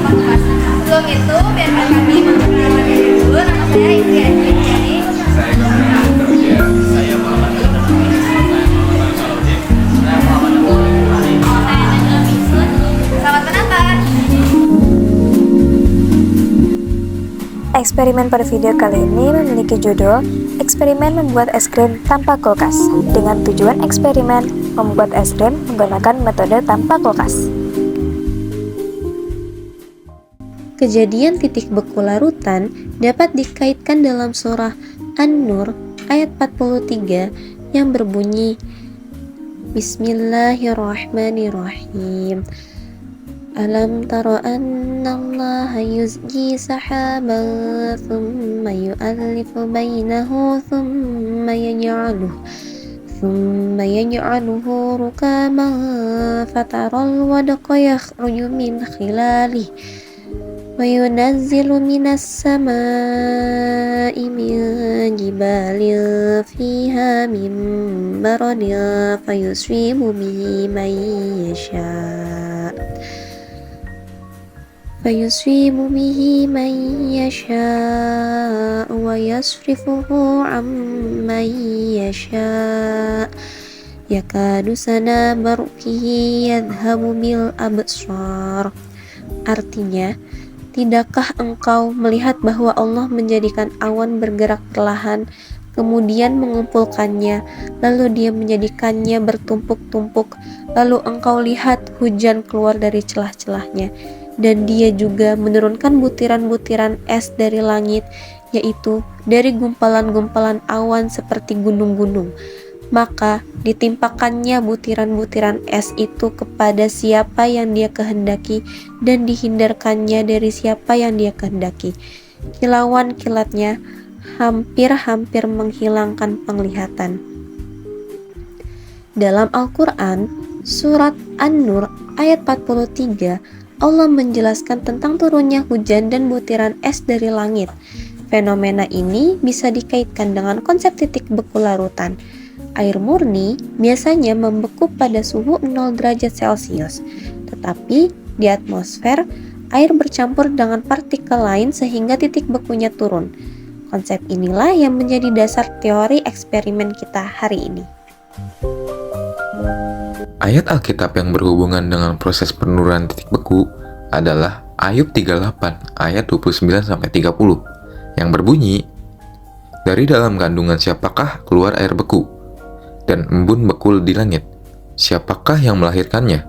tanpa kulkas. Sebelum itu, biarkan kami memperkenalkan diri dulu. Nama saya Indri Aji. Saya Gabriel Teruje. Saya Muhammad Nur. Saya Muhammad Salahuddin. Saya Muhammad Nur. Saya Najla Misun. Selamat menonton. Eksperimen pada video kali ini memiliki judul Eksperimen membuat es krim tanpa kulkas. Dengan tujuan eksperimen membuat es krim menggunakan metode tanpa kulkas. Kejadian titik beku larutan dapat dikaitkan dalam surah An-Nur ayat 43 yang berbunyi Bismillahirrahmanirrahim. Alam tara annallaha yuzji sahaban thumma yu'allifu bainahu thumma yaj'aluhu rukaman fataral wadqa yakhruju min khilalihi wa yunazzilu minas samaa'i min jibalin fiha min baradin fayusribu bihi man yasha' wa yasrifuhu amman yasha' yakadu sana barukihi yadhabu bil absar. Artinya, tidakkah engkau melihat bahwa Allah menjadikan awan bergerak perlahan, kemudian mengumpulkannya, lalu Dia menjadikannya bertumpuk-tumpuk, lalu engkau lihat hujan keluar dari celah-celahnya, dan Dia juga menurunkan butiran-butiran es dari langit, yaitu dari gumpalan-gumpalan awan seperti gunung-gunung. Maka ditimpakannya butiran-butiran es itu kepada siapa yang Dia kehendaki dan dihindarkannya dari siapa yang Dia kehendaki. Kilauan kilatnya hampir-hampir menghilangkan penglihatan. Dalam Al-Quran, surat An-Nur ayat 43, Allah menjelaskan tentang turunnya hujan dan butiran es dari langit. Fenomena ini bisa dikaitkan dengan konsep titik beku larutan. Air murni biasanya membeku pada suhu 0 derajat Celcius, tetapi di atmosfer, air bercampur dengan partikel lain sehingga titik bekunya turun. Konsep inilah yang menjadi dasar teori eksperimen kita hari ini. Ayat Alkitab yang berhubungan dengan proses penurunan titik beku adalah Ayub 38 ayat 29-30 yang berbunyi, dari dalam kandungan siapakah keluar air beku, dan embun bekul di langit, siapakah yang melahirkannya?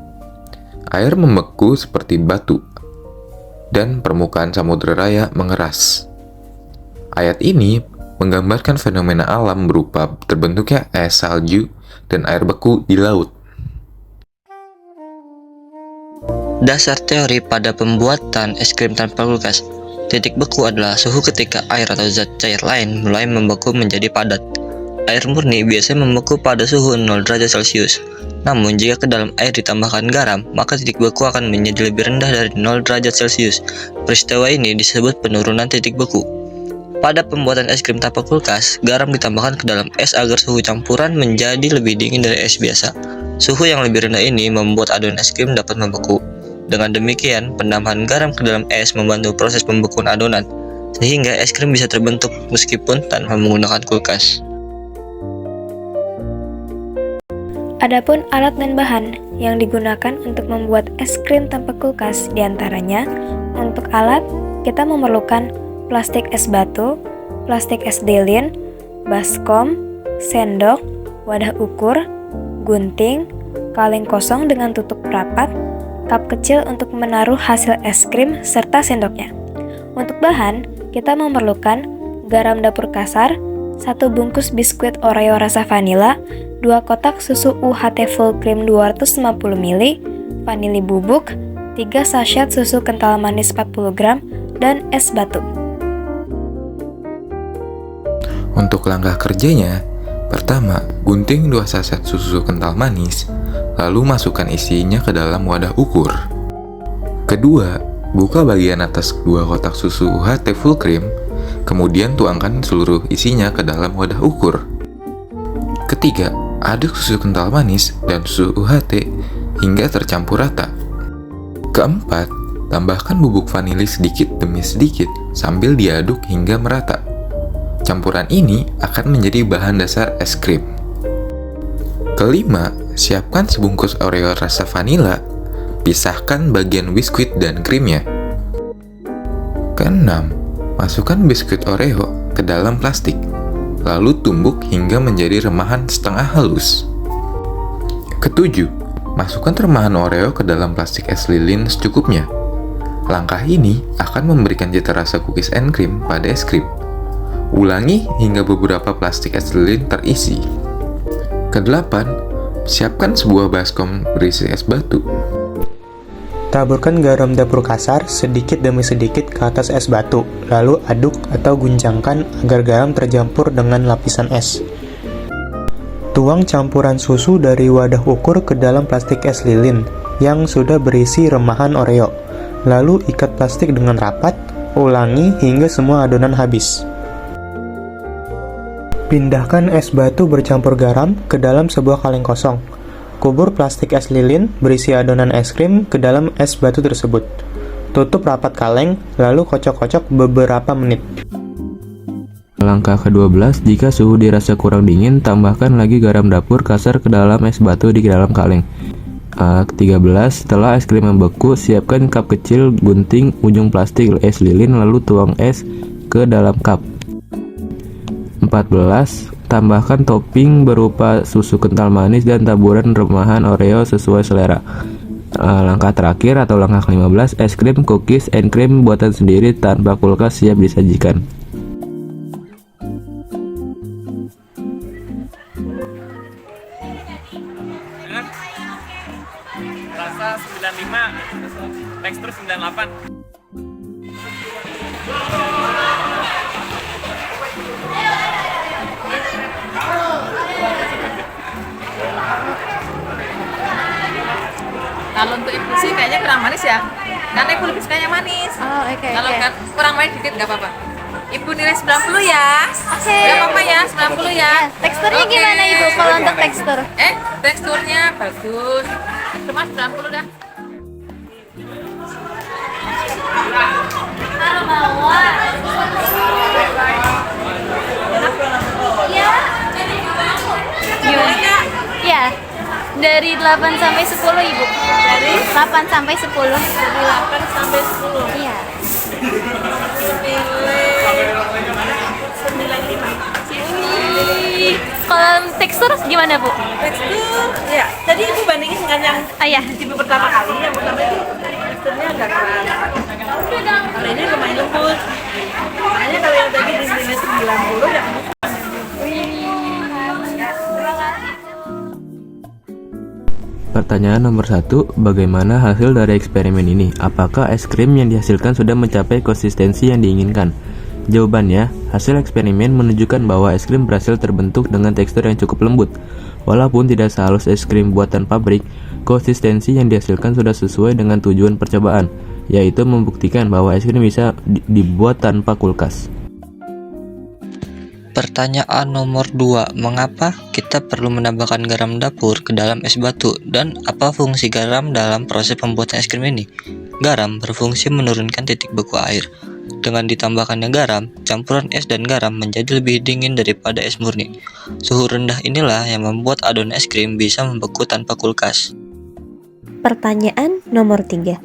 Air membeku seperti batu, dan permukaan samudera raya mengeras. Ayat ini menggambarkan fenomena alam berupa terbentuknya es, salju, dan air beku di laut. Dasar teori pada pembuatan es krim tanpa kulkas. Titik beku adalah suhu ketika air atau zat cair lain mulai membeku menjadi padat. Air murni biasanya membeku pada suhu 0 derajat Celcius. Namun jika ke dalam air ditambahkan garam, maka titik beku akan menjadi lebih rendah dari 0 derajat Celcius. Peristiwa ini disebut penurunan titik beku. Pada pembuatan es krim tanpa kulkas, garam ditambahkan ke dalam es agar suhu campuran menjadi lebih dingin dari es biasa. Suhu yang lebih rendah ini membuat adonan es krim dapat membeku. Dengan demikian, penambahan garam ke dalam es membantu proses pembekuan adonan, sehingga es krim bisa terbentuk meskipun tanpa menggunakan kulkas. Adapun alat dan bahan yang digunakan untuk membuat es krim tanpa kulkas diantaranya, untuk alat kita memerlukan plastik es batu, plastik es delin, baskom, sendok, wadah ukur, gunting, kaleng kosong dengan tutup rapat, cup kecil untuk menaruh hasil es krim, serta sendoknya. Untuk bahan, kita memerlukan garam dapur kasar, 1 bungkus biskuit Oreo rasa vanila, 2 kotak susu UHT full cream 250 ml, vanili bubuk, 3 sachet susu kental manis 40 gram, dan es batu. Untuk langkah kerjanya, pertama, gunting 2 saset susu kental manis, lalu masukkan isinya ke dalam wadah ukur. Kedua, buka bagian atas 2 kotak susu UHT full cream, kemudian tuangkan seluruh isinya ke dalam wadah ukur. Ketiga, aduk susu kental manis dan susu UHT hingga tercampur rata. Keempat, Tambahkan bubuk vanili sedikit demi sedikit sambil diaduk hingga merata. Campuran ini akan menjadi bahan dasar es krim. Kelima, siapkan sebungkus Oreo rasa vanila. Pisahkan bagian biskuit dan krimnya. Keenam, masukkan biskuit Oreo ke dalam plastik, lalu tumbuk hingga menjadi remahan setengah halus. Ketujuh, masukkan remahan Oreo ke dalam plastik es lilin secukupnya. Langkah ini akan memberikan cita rasa cookies and cream pada es krim. Ulangi hingga beberapa plastik es lilin terisi. Kedelapan, siapkan sebuah baskom berisi es batu. Taburkan garam dapur kasar sedikit demi sedikit ke atas es batu, lalu aduk atau guncangkan agar garam tercampur dengan lapisan es. Tuang campuran susu dari wadah ukur ke dalam plastik es lilin yang sudah berisi remahan Oreo, lalu ikat plastik dengan rapat, ulangi hingga semua adonan habis. Pindahkan es batu bercampur garam ke dalam sebuah kaleng kosong. Kubur plastik es lilin berisi adonan es krim ke dalam es batu tersebut. Tutup rapat kaleng, lalu kocok-kocok beberapa menit. Langkah ke-12, jika suhu dirasa kurang dingin, tambahkan lagi garam dapur kasar ke dalam es batu di dalam kaleng. Ke-13, setelah es krim membeku, siapkan cup kecil, gunting ujung plastik es lilin, lalu tuang es ke dalam cup. 14. Tambahkan topping berupa susu kental manis dan taburan remahan Oreo sesuai selera. Langkah terakhir atau langkah ke-15, es krim cookies and cream buatan sendiri tanpa kulkas siap disajikan. Rasa 95, tekstur 98. Kalau untuk ibu sih kayaknya kurang manis ya, karena ibu lebih sukanya manis. Oh, oke. Kalau kan kurang manis dikit nggak apa-apa. Ibu nilai 90 ya. Oke. Nggak apa-apa ya, 90 ya. Teksturnya Oke. gimana Ibu kalau untuk tekstur? Teksturnya bagus. Cuma 90 dah. Gimana? Iya. Dari 8 sampai 10 Ibu. Dari 8 sampai 10. Dari 8 sampai 10. Iya. Kalau tekstur gimana Bu? Tekstur, ya. Tadi ibu bandingin dengan yang Iya. tipe pertama kali. Yang pertama itu teksturnya agak keras. Kalau ini lumayan lembut. Makanya kalau yang tadi di nilai 90 ya. Pertanyaan nomor 1, bagaimana hasil dari eksperimen ini? Apakah es krim yang dihasilkan sudah mencapai konsistensi yang diinginkan? Jawabannya, hasil eksperimen menunjukkan bahwa es krim berhasil terbentuk dengan tekstur yang cukup lembut. Walaupun tidak sehalus es krim buatan pabrik, konsistensi yang dihasilkan sudah sesuai dengan tujuan percobaan, yaitu membuktikan bahwa es krim bisa dibuat tanpa kulkas. Pertanyaan nomor 2, mengapa kita perlu menambahkan garam dapur ke dalam es batu dan apa fungsi garam dalam proses pembuatan es krim ini? Garam berfungsi menurunkan titik beku air. Dengan ditambahkannya garam, campuran es dan garam menjadi lebih dingin daripada es murni. Suhu rendah inilah yang membuat adonan es krim bisa membeku tanpa kulkas. Pertanyaan nomor 3.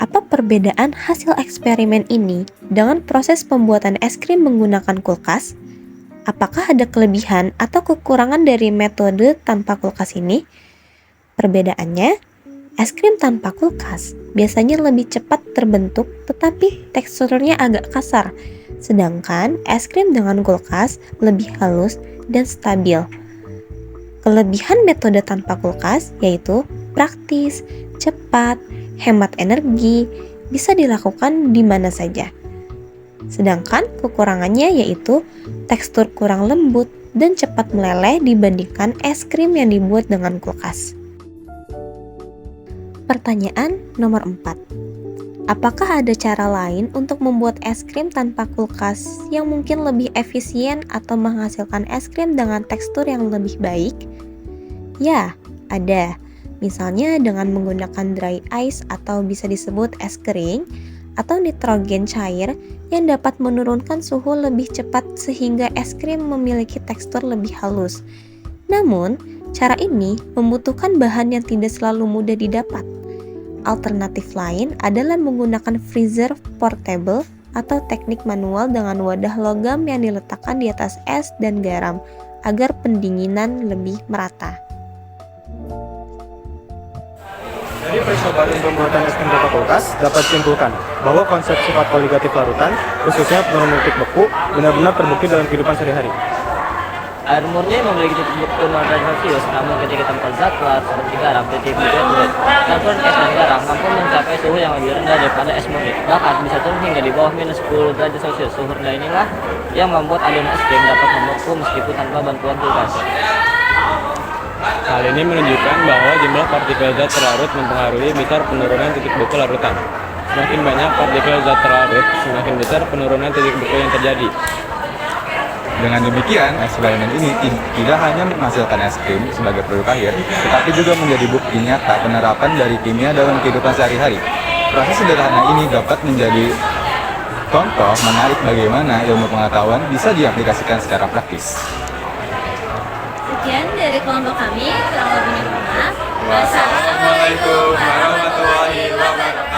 Apa perbedaan hasil eksperimen ini dengan proses pembuatan es krim menggunakan kulkas? Apakah ada kelebihan atau kekurangan dari metode tanpa kulkas ini? Perbedaannya, es krim tanpa kulkas biasanya lebih cepat terbentuk tetapi teksturnya agak kasar, sedangkan es krim dengan kulkas lebih halus dan stabil. Kelebihan metode tanpa kulkas yaitu praktis, cepat, hemat energi, bisa dilakukan di mana saja. Sedangkan kekurangannya yaitu tekstur kurang lembut dan cepat meleleh dibandingkan es krim yang dibuat dengan kulkas. Pertanyaan nomor 4. Apakah ada cara lain untuk membuat es krim tanpa kulkas yang mungkin lebih efisien atau menghasilkan es krim dengan tekstur yang lebih baik? Ya, ada. Misalnya dengan menggunakan dry ice atau bisa disebut es kering, atau nitrogen cair yang dapat menurunkan suhu lebih cepat sehingga es krim memiliki tekstur lebih halus. Namun, cara ini membutuhkan bahan yang tidak selalu mudah didapat. Alternatif lain adalah menggunakan freezer portable atau teknik manual dengan wadah logam yang diletakkan di atas es dan garam agar pendinginan lebih merata. Dari percobaan pembuatan es krim tanpa kulkas dapat disimpulkan bahwa konsep sifat koligatif larutan, khususnya penurunan titik beku, benar-benar terbukti dalam kehidupan sehari-hari. Air murni memiliki titik beku 0 derajat Celcius, namun ketika tempat zat larut seperti garam, titik beku turun. Campuran es dan garam mampu mencapai suhu yang lebih rendah daripada es murni, bahkan bisa turun hingga di bawah minus 10 derajat Celcius. Suhu rendah inilah yang membuat adonan es krim dapat membeku meskipun tanpa bantuan kulkas. Hal ini menunjukkan bahwa jumlah partikel zat terlarut mempengaruhi besar penurunan titik beku larutan. Semakin banyak partikel zat terlarut, semakin besar penurunan titik beku yang terjadi. Dengan demikian, eksperimen ini tidak hanya menghasilkan es krim sebagai produk akhir, tetapi juga menjadi bukti nyata penerapan dari kimia dalam kehidupan sehari-hari. Proses sederhana ini dapat menjadi contoh menarik bagaimana ilmu pengetahuan bisa diaplikasikan secara praktis. Sekian dari kelompok kami, kurang lebihnya mohon maaf. Wassalamualaikum warahmatullahi wabarakatuh.